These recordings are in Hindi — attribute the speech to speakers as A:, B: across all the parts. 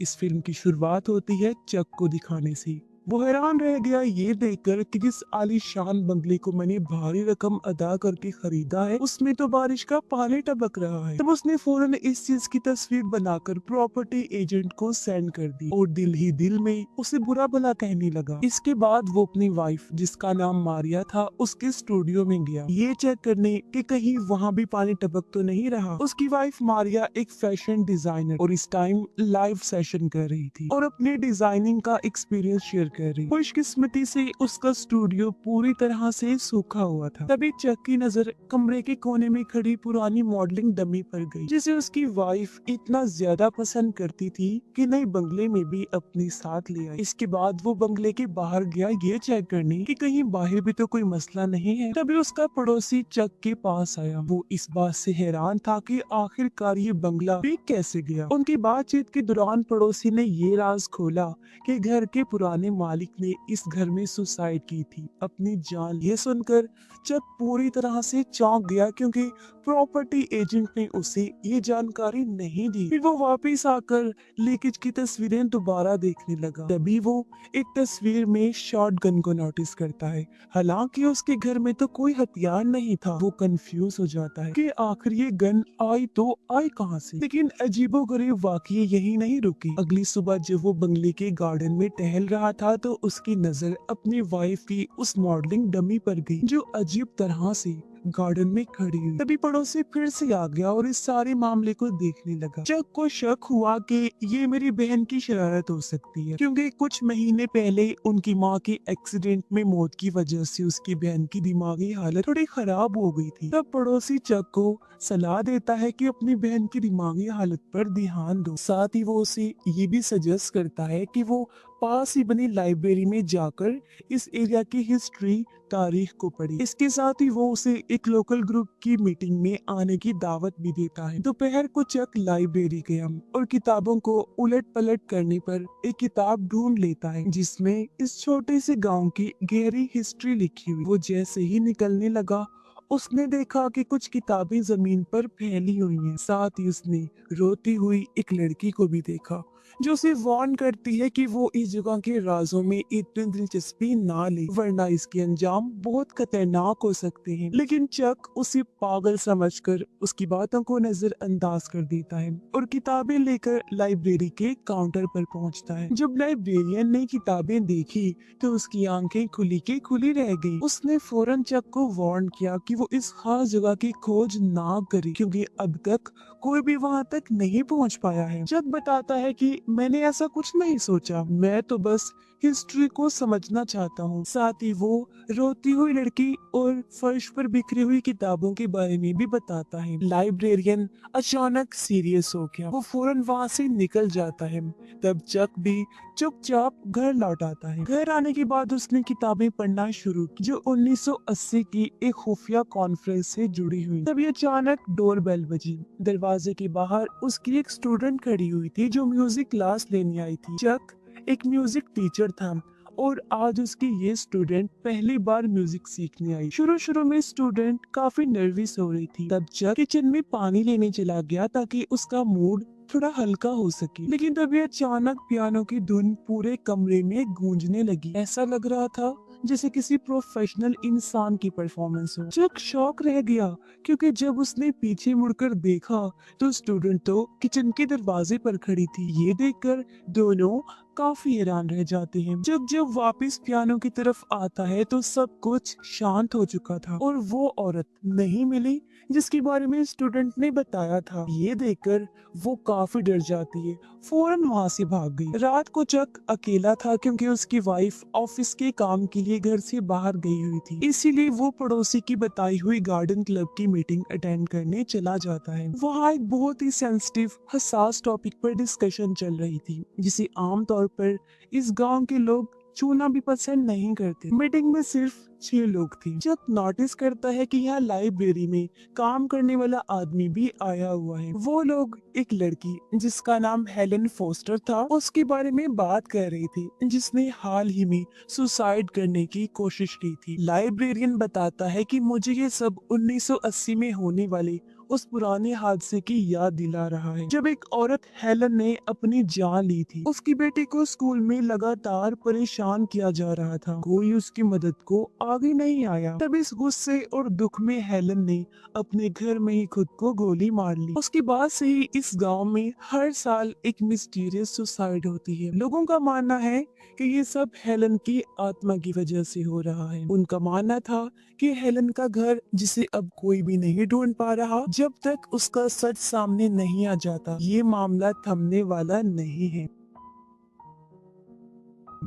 A: इस फिल्म की शुरुआत होती है चक को दिखाने से। वो हैरान रह गया ये देखकर कि जिस आलीशान बंगले को मैंने भारी रकम अदा करके खरीदा है उसमें तो बारिश का पानी टपक रहा है। तब उसने फौरन इस चीज की तस्वीर बनाकर प्रॉपर्टी एजेंट को सेंड कर दी और दिल ही दिल में उसे बुरा भला कहने लगा। इसके बाद वो अपनी वाइफ जिसका नाम मारिया था उसके स्टूडियो में गया ये चेक करने कि कहीं वहाँ भी पानी टपक तो नहीं रहा। उसकी वाइफ मारिया एक फैशन डिजाइनर और इस टाइम लाइव सेशन कर रही थी और अपने डिजाइनिंग का एक्सपीरियंस शेयर कर रही। खुशकिस्मती से उसका स्टूडियो पूरी तरह से सूखा हुआ था। तभी चक की नजर कमरे के कोने में खड़ी पुरानी मॉडलिंग डमी पर गई जिसे उसकी वाइफ इतना ज्यादा पसंद करती थी कि नए बंगले में भी अपने साथ ले आई। इसके बाद वो बंगले के बाहर गया ये चेक करने कि कहीं बाहर भी तो कोई मसला नहीं है। तभी उसका पड़ोसी चक के पास आया। वो इस बात से हैरान था कि आखिरकार ये बंगला भी कैसे गया। उनकी बातचीत के दौरान पड़ोसी ने ये राज खोला कि घर के पुराने मालिक ने इस घर में सुसाइड की थी अपनी जान। ये सुनकर चक पूरी तरह से चौंक गया क्योंकि प्रॉपर्टी एजेंट ने उसे ये जानकारी नहीं दी। फिर वो वापस आकर लीकेज की तस्वीरें दोबारा देखने लगा। तभी वो एक तस्वीर में शॉटगन को नोटिस करता है। हालांकि उसके घर में तो कोई हथियार नहीं था। वो कंफ्यूज हो जाता है कि आखिर ये गन आई तो आई कहां से। लेकिन अजीबोगरीब वाकये यही नहीं रुकी। अगली सुबह जब वो बंगले के गार्डन में टहल रहा था तो उसकी नजर अपनी वाइफ की उस मॉडलिंग डमी पर गई जो अजीब तरह से गार्डन में खड़ी हुई। तभी पड़ोसी फिर से आ गया और इस सारे मामले को देखने लगा। चक को शक हुआ कि ये मेरी बहन की शरारत हो सकती है क्योंकि कुछ महीने पहले उनकी माँ की एक्सीडेंट में मौत की वजह से उसकी बहन की दिमागी हालत थोड़ी खराब हो गई थी। तब पड़ोसी चक को सलाह देता है कि अपनी बहन की दिमागी हालत पर ध्यान दो। साथ ही वो उसे ये भी सजेस्ट करता है कि वो पास ही बनी लाइब्रेरी में जाकर इस एरिया की हिस्ट्री तारीख को पढ़ी। इसके साथ ही वो उसे एक लोकल ग्रुप की मीटिंग में आने की दावत भी देता है। दोपहर को चक लाइब्रेरी गया और किताबों को उलट पलट करने पर एक किताब ढूंढ लेता है जिसमें इस छोटे से गांव की गहरी हिस्ट्री लिखी हुई। वो जैसे ही निकलने लगा उसने देखा कि कुछ किताबें जमीन पर फैली हुई हैं। साथ ही उसने रोती हुई एक लड़की को भी देखा जो उसे वार्न करती है कि वो इस जगह के राजों में इतनी दिलचस्पी ना ले वरना इसके अंजाम बहुत खतरनाक हो सकते हैं। लेकिन चक उसे पागल समझकर उसकी बातों को नजरअंदाज कर देता है और किताबें लेकर लाइब्रेरी के काउंटर पर पहुंचता है। जब लाइब्रेरियन ने किताबें देखी तो उसकी आंखें खुली के खुली रह गई। उसने फौरन चक को वार्न किया कि वो इस खास जगह की खोज ना करे क्योंकि अब तक कोई भी वहाँ तक नहीं पहुँच पाया है। चक बताता है कि मैंने ऐसा कुछ नहीं सोचा, मैं तो बस हिस्ट्री को समझना चाहता हूँ। साथ ही वो रोती हुई लड़की और फर्श पर बिखरी हुई किताबों के बारे में भी बताता है। लाइब्रेरियन अचानक सीरियस हो गया। वो फौरन वहाँ से निकल जाता है। तब चक भी चुपचाप घर लौट आता है। घर आने के बाद उसने किताबें पढ़ना शुरू की जो 1980 की एक खुफिया कॉन्फ्रेंस से जुड़ी हुई। तभी अचानक डोर बेल बजी। दरवाजे के बाहर उसकी एक स्टूडेंट खड़ी हुई थी जो म्यूजिक क्लास लेने आई थी। चक एक म्यूजिक टीचर था और आज उसकी ये स्टूडेंट पहली बार म्यूजिक सीखने आई। शुरू शुरू में स्टूडेंट काफी नर्वस हो रही थी। तब चक किचन में पानी लेने चला गया ताकि उसका मूड थोड़ा हल्का हो सके। लेकिन तभी अचानक पियानो की धुन पूरे कमरे में गूंजने लगी। ऐसा लग रहा था जैसे किसी प्रोफेशनल इंसान की परफॉर्मेंस हो। चक शॉक रह गया क्योंकि जब उसने पीछे मुड़कर देखा तो स्टूडेंट तो किचन के दरवाजे पर खड़ी थी। ये देखकर दोनों काफी हैरान रह जाते हैं। जब जब वापस पियानो की तरफ आता है तो सब कुछ शांत हो चुका था और वो औरत नहीं मिली जिसके बारे में स्टूडेंट ने बताया था। ये देखकर वो काफी डर जाती है, फौरन वहाँ से भाग गई। रात को चक अकेला था क्योंकि उसकी वाइफ ऑफिस के काम के लिए घर से बाहर गई हुई थी। इसीलिए वो पड़ोसी की बताई हुई गार्डन क्लब की मीटिंग अटेंड करने चला जाता है। वहाँ एक बहुत ही सेंसिटिव हसास टॉपिक पर डिस्कशन चल रही थी जिसे आमतौर पर इस गांव के लोग छूना भी पसंद नहीं करते। मीटिंग में सिर्फ 6 लोग थे। जब नोटिस करता है कि यहाँ लाइब्रेरी में काम करने वाला आदमी भी आया हुआ है। वो लोग एक लड़की जिसका नाम हेलेन फोस्टर था उसके बारे में बात कर रही थी जिसने हाल ही में सुसाइड करने की कोशिश की थी। लाइब्रेरियन बताता है कि मुझे ये सब 1980 में होने वाले उस पुराने हादसे की याद दिला रहा है जब एक औरत हेलन ने अपनी जान ली थी। उसकी बेटी को स्कूल में लगातार परेशान किया जा रहा था, कोई उसकी मदद को आगे नहीं आया। तब इस गुस्से और दुख में हेलन ने अपने घर में ही खुद को गोली मार ली। उसके बाद से ही इस गांव में हर साल एक मिस्टीरियस सुसाइड होती है। लोगों का मानना है कि ये सब हेलन की आत्मा की वजह से हो रहा है। उनका मानना था कि हेलन का घर, जिसे अब कोई भी नहीं ढूंढ पा रहा, जब तक उसका सच सामने नहीं आ जाता, ये मामला थमने वाला नहीं है।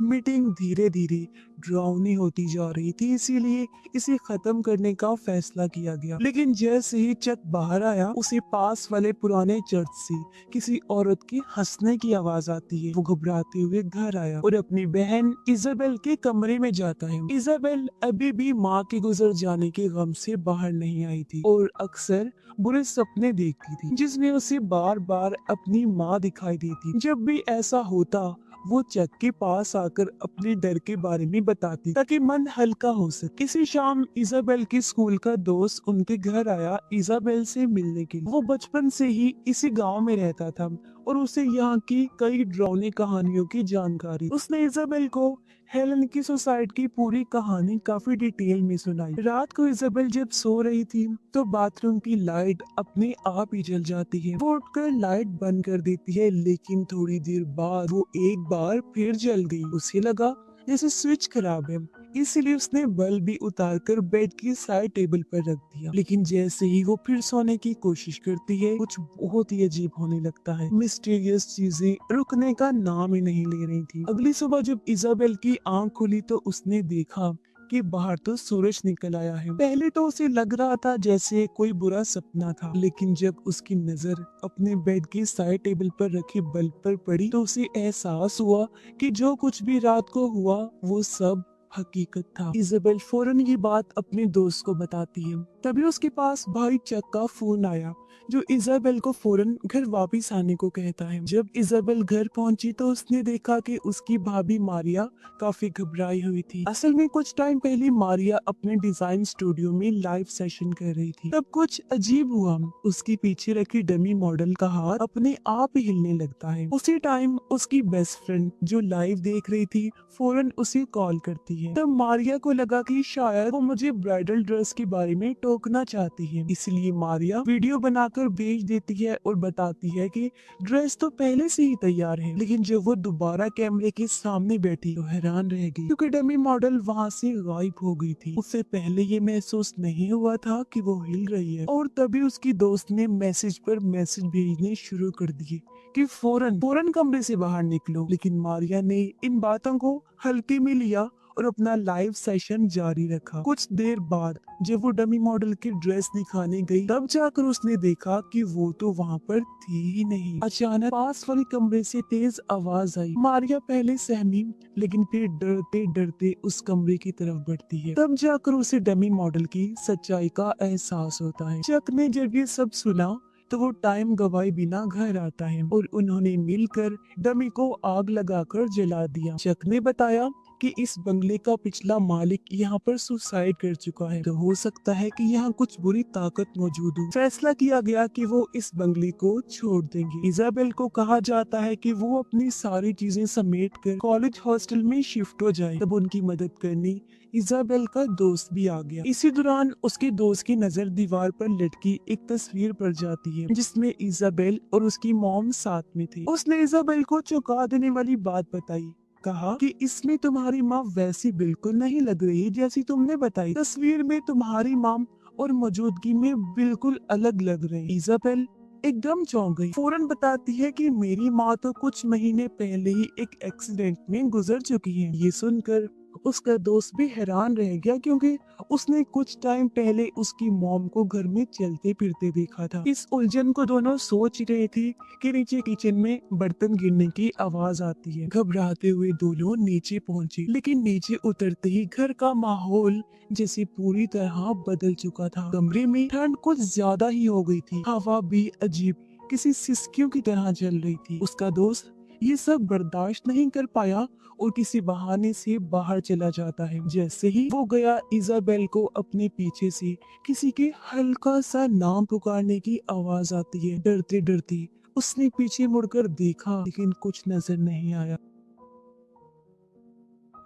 A: मीटिंग धीरे धीरे डरावनी होती जा रही थी, इसीलिए इसे खत्म करने का फैसला किया गया। लेकिन जैसे ही चक बाहर आया, उसे पास वाले पुराने चर्च से किसी औरत के हंसने की आवाज आती है। वो घबराते हुए घर आया और अपनी बहन इजाबेल के कमरे में जाता है। इजाबेल अभी भी माँ के गुजर जाने के गम से बाहर नहीं आई थी और अक्सर बुरे सपने देखती थी, जिसमें उसे बार बार अपनी माँ दिखाई देती। जब भी ऐसा होता, वो चक के पास आकर अपने डर के बारे में बताती ताकि मन हल्का हो सके। इसी शाम इजाबेल के स्कूल का दोस्त उनके घर आया इजाबेल से मिलने के लिए। वो बचपन से ही इसी गांव में रहता था और उसे यहाँ की कई डरावनी कहानियों की जानकारी। उसने इजाबेल को हेलन की सुसाइड की पूरी कहानी काफी डिटेल में सुनाई। रात को इजाबेल जब सो रही थी तो बाथरूम की लाइट अपने आप ही जल जाती है। वो उठकर लाइट बंद कर देती है, लेकिन थोड़ी देर बाद वो एक बार फिर जल गई। उसे लगा जैसे स्विच खराब है, इसलिए उसने बल्ब भी उतारकर बेड की साइड टेबल पर रख दिया। लेकिन जैसे ही वो फिर सोने की कोशिश करती है, कुछ बहुत ही अजीब होने लगता है। मिस्टीरियस चीजें रुकने का नाम ही नहीं ले रही थी। अगली सुबह जब इजाबेल की आंख खुली तो उसने देखा कि बाहर तो सूरज निकल आया है। पहले तो उसे लग रहा था जैसे कोई बुरा सपना था, लेकिन जब उसकी नजर अपने बेड की साइड टेबल पर रखे बल्ब पर पड़ी तो उसे एहसास हुआ कि जो कुछ भी रात को हुआ वो सब हकीकत था। इजाबेल फौरन ये बात अपने दोस्त को बताती है। तभी उसके पास भाई चक का फोन आया, जो इजाबेल को फौरन घर वापस आने को कहता है। जब इजाबेल घर पहुंची तो उसने देखा कि उसकी भाभी मारिया काफी घबराई हुई थी। असल में कुछ टाइम पहले मारिया अपने डिजाइन स्टूडियो में लाइव सेशन कर रही थी। तब कुछ अजीब हुआ, उसकी पीछे रखी डमी मॉडल का हाथ अपने आप ही हिलने लगता है। उसी टाइम उसकी बेस्ट फ्रेंड जो लाइव देख रही थी फौरन उसे कॉल करती है। तब मारिया को लगा कि शायद वो मुझे ब्राइडल ड्रेस के बारे में टोकना चाहती है, इसलिए मारिया वीडियो बनाकर भेज देती है और बताती है कि ड्रेस तो पहले से ही तैयार है। लेकिन जब वो दोबारा कैमरे के सामने बैठी तो हैरान रह गई, क्योंकि डमी मॉडल वहाँ से गायब हो गई थी। उससे पहले ये महसूस नहीं हुआ था कि वो हिल रही है। और तभी उसकी दोस्त ने मैसेज पर मैसेज भेजने शुरू कर दिए कि फौरन कमरे से बाहर निकलो। लेकिन मारिया ने इन बातों को हल्के में लिया और अपना लाइव सेशन जारी रखा। कुछ देर बाद जब वो डमी मॉडल की ड्रेस दिखाने गई, तब जाकर उसने देखा कि वो तो वहाँ पर थी ही नहीं। अचानक पास वाले कमरे से तेज आवाज आई। मारिया पहले सहमी, लेकिन फिर डरते डरते उस कमरे की तरफ बढ़ती है। तब जाकर उसे डमी मॉडल की सच्चाई का एहसास होता है। चक ने जब ये सब सुना तो वो टाइम गवाए बिना घर आता है और उन्होंने मिलकर डमी को आग लगाकर जला दिया। चक ने बताया कि इस बंगले का पिछला मालिक यहाँ पर सुसाइड कर चुका है, तो हो सकता है कि यहाँ कुछ बुरी ताकत मौजूद हो। फैसला किया गया कि वो इस बंगले को छोड़ देंगे। इजाबेल को कहा जाता है कि वो अपनी सारी चीजें समेट कर कॉलेज हॉस्टल में शिफ्ट हो जाए। तब उनकी मदद करने इजाबेल का दोस्त भी आ गया। इसी दौरान उसके दोस्त की नजर दीवार पर लटकी एक तस्वीर पर जाती है, जिसमें इजाबेल और उसकी मॉम साथ में थी। उसने इजाबेल को चौंका देने वाली बात बताई, कहा कि इसमें तुम्हारी माँ वैसी बिल्कुल नहीं लग रही जैसी तुमने बताई। तस्वीर में तुम्हारी माँ और मौजूदगी में बिल्कुल अलग लग रही। इजाबेल एकदम चौंक गई, फौरन बताती है कि मेरी माँ तो कुछ महीने पहले ही एक एक्सीडेंट में गुजर चुकी है। ये सुनकर उसका दोस्त भी हैरान रह गया, क्योंकि उसने कुछ टाइम पहले उसकी मॉम को घर में चलते फिरते देखा था। इस उलझन को दोनों सोच रहे थे कि नीचे किचन में बर्तन गिरने की आवाज आती है। घबराते हुए दोनों नीचे पहुंचे, लेकिन नीचे उतरते ही घर का माहौल जैसे पूरी तरह बदल चुका था। कमरे में ठंड कुछ ज्यादा ही हो गई थी, हवा भी अजीब किसी सिसकियों की तरह चल रही थी। उसका दोस्त ये सब बर्दाश्त नहीं कर पाया और किसी बहाने से बाहर चला जाता है। जैसे ही वो गया, इजाबेल को अपने पीछे से किसी के हल्का सा नाम पुकारने की आवाज आती है। डरते डरते उसने पीछे मुड़कर देखा, लेकिन कुछ नजर नहीं आया।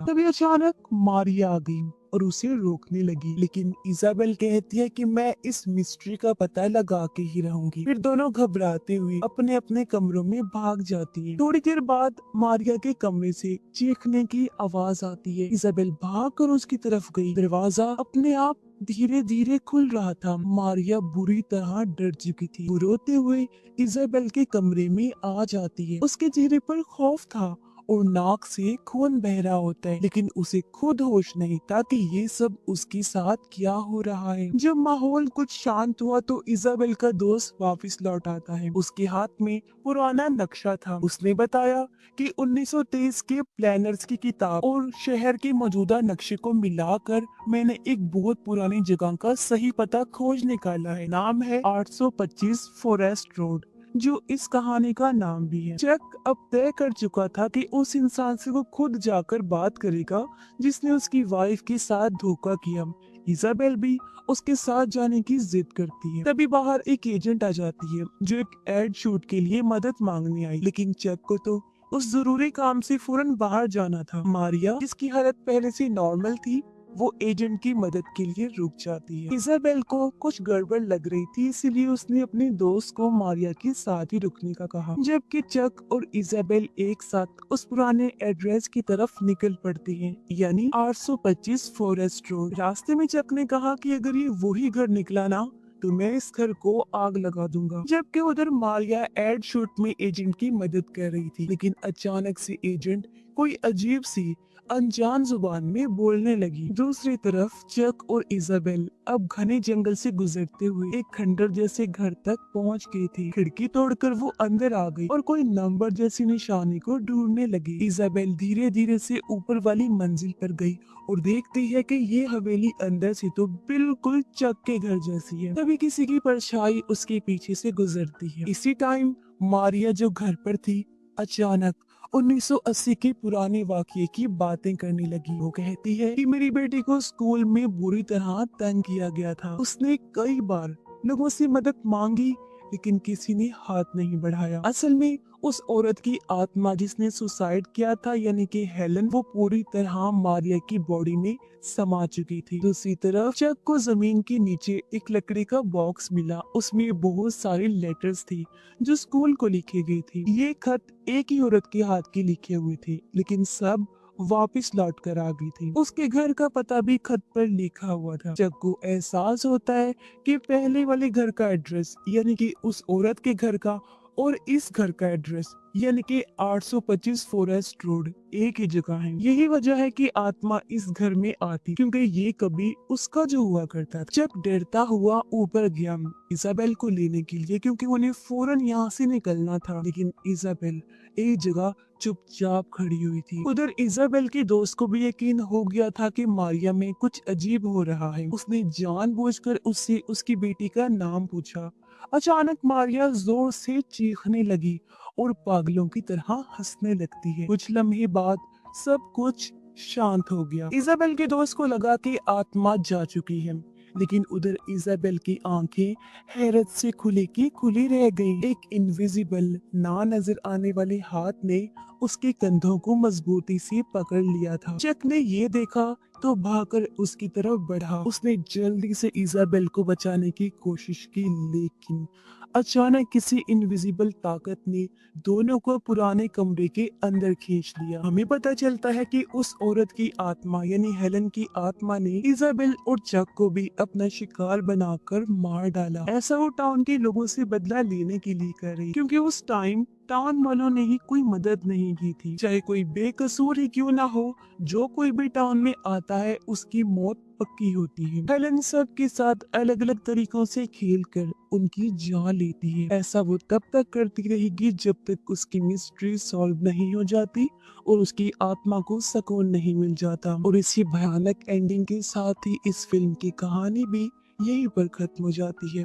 A: तभी अचानक मारिया आ गई और उसे रोकने लगी, लेकिन इजाबेल कहती है कि मैं इस मिस्ट्री का पता लगा के ही रहूंगी। फिर दोनों घबराते हुए अपने अपने कमरों में भाग जाती हैं। थोड़ी देर बाद मारिया के कमरे से चीखने की आवाज आती है। इजाबेल भागकर उसकी तरफ गई। दरवाजा अपने आप धीरे धीरे खुल रहा था। मारिया बुरी तरह डर चुकी थी। वो रोते हुए इजाबेल के कमरे में आ जाती है। उसके चेहरे पर खौफ था और नाक से खून बह रहा होता है, लेकिन उसे खुद होश नहीं था कि ये सब उसके साथ क्या हो रहा है। जब माहौल कुछ शांत हुआ तो इजाबेल का दोस्त वापस लौट आता है। उसके हाथ में पुराना नक्शा था। उसने बताया कि 1923 के प्लानर्स की किताब और शहर के मौजूदा नक्शे को मिलाकर मैंने एक बहुत पुरानी जगह का सही पता खोज निकाला है। नाम है 825 फॉरेस्ट रोड, जो इस कहानी का नाम भी है। चक अब तय कर चुका था कि उस इंसान से वो खुद जाकर बात करेगा जिसने उसकी वाइफ के साथ धोखा किया। इजाबेल भी उसके साथ जाने की जिद करती है। तभी बाहर एक एजेंट आ जाती है जो एक एड शूट के लिए मदद मांगने आई, लेकिन चक को तो उस जरूरी काम से फौरन बाहर जाना था। मारिया, जिसकी हालत पहले से नॉर्मल थी, वो एजेंट की मदद के लिए रुक जाती है। इजाबेल को कुछ गड़बड़ लग रही थी, इसीलिए उसने अपने दोस्त को मारिया के साथ ही रुकने का कहा, जबकि चक और इजाबेल एक साथ उस पुराने एड्रेस की तरफ निकल पड़ते हैं, यानी 825 फॉरेस्ट रोड। रास्ते में चक ने कहा कि अगर ये वही घर निकला ना तो मैं इस घर को आग लगा दूंगा। जबकि उधर मारिया एड शूट में एजेंट की मदद कर रही थी, लेकिन अचानक से एजेंट कोई अजीब सी अनजान जुबान में बोलने लगी। दूसरी तरफ चक और इजाबेल अब घने जंगल से गुजरते हुए एक खंडर जैसे घर तक पहुंच गई थी। खिड़की तोड़कर वो अंदर आ गई और कोई नंबर जैसी निशानी को ढूंढने लगी। इजाबेल धीरे धीरे से ऊपर वाली मंजिल पर गई और देखती है कि ये हवेली अंदर से तो बिल्कुल चक के घर जैसी है। तभी किसी की परछाई उसके पीछे से गुजरती है। इसी टाइम मारिया, जो घर पर थी, अचानक 1980 के पुराने वाकये की बातें करने लगी। वो कहती है कि मेरी बेटी को स्कूल में बुरी तरह तंग किया गया था। उसने कई बार लोगों से मदद मांगी, लेकिन किसी ने हाथ नहीं बढ़ाया। असल में उस औरत की आत्मा जिसने सुसाइड किया था, यानी कि हेलन, वो पूरी तरह मारिया की बॉडी में समा चुकी थी। दूसरी तरफ चक को जमीन के नीचे एक लकड़ी का बॉक्स मिला। उसमें बहुत सारी लेटर्स थी जो स्कूल को लिखी गई थी। ये खत एक ही औरत के हाथ के लिखे हुए थे, लेकिन सब वापस लौट कर आ गई थी। उसके घर का पता भी खत पर लिखा हुआ था। जब को एहसास होता है कि पहले वाले घर का एड्रेस, यानी कि उस औरत के घर का, और इस घर का एड्रेस, यानी कि 825 फॉरेस्ट रोड, एक ही जगह है। यही वजह है कि आत्मा इस घर में आती, क्योंकि ये कभी उसका जो हुआ करता था। जब डरता हुआ ऊपर गया इजाबेल को लेने के लिए, क्योंकि उन्हें फौरन यहाँ से निकलना था, लेकिन इजाबेल एक जगह चुपचाप खड़ी हुई थी। उधर इजाबेल के दोस्त को भी यकीन हो गया था कि मारिया में कुछ अजीब हो रहा है। उसने जानबूझकर उससे उसकी बेटी का नाम पूछा। अचानक मारिया जोर से चीखने लगी और पागलों की तरह हंसने लगती है। कुछ लम्हे बाद सब कुछ शांत हो गया। इजाबेल के दोस्त को लगा कि आत्मा जा चुकी है, लेकिन उधर इजाबेल की आंखें हैरत से खुली की खुली रह गईं। एक इनविजिबल, ना नजर आने वाले हाथ ने उसके कंधों को मजबूती से पकड़ लिया था। चक ने ये देखा तो भागकर उसकी तरफ बढ़ा। उसने जल्दी से इजाबेल को बचाने की कोशिश की, लेकिन अचानक किसी इनविजिबल ताकत ने दोनों को पुराने कमरे के अंदर खींच लिया। हमें पता चलता है कि उस औरत की आत्मा, यानी हेलन की आत्मा, ने इजाबेल और चक को भी अपना शिकार बनाकर मार डाला। ऐसा वो टाउन के लोगों से बदला लेने के लिए कर रही, क्योंकि उस टाइम टाउन वालों ने ही कोई मदद नहीं की थी। चाहे कोई बेकसूर ही क्यों ना हो, जो कोई भी टाउन में आता है उसकी मौत पक्की होती है। हेलन सब के साथ अलग अलग तरीकों से खेल कर उनकी जान लेती है। ऐसा वो तब तक करती रहेगी जब तक उसकी मिस्ट्री सॉल्व नहीं हो जाती और उसकी आत्मा को सुकून नहीं मिल जाता। और इसी भयानक एंडिंग के साथ ही इस फिल्म की कहानी भी यहीं पर खत्म हो जाती है।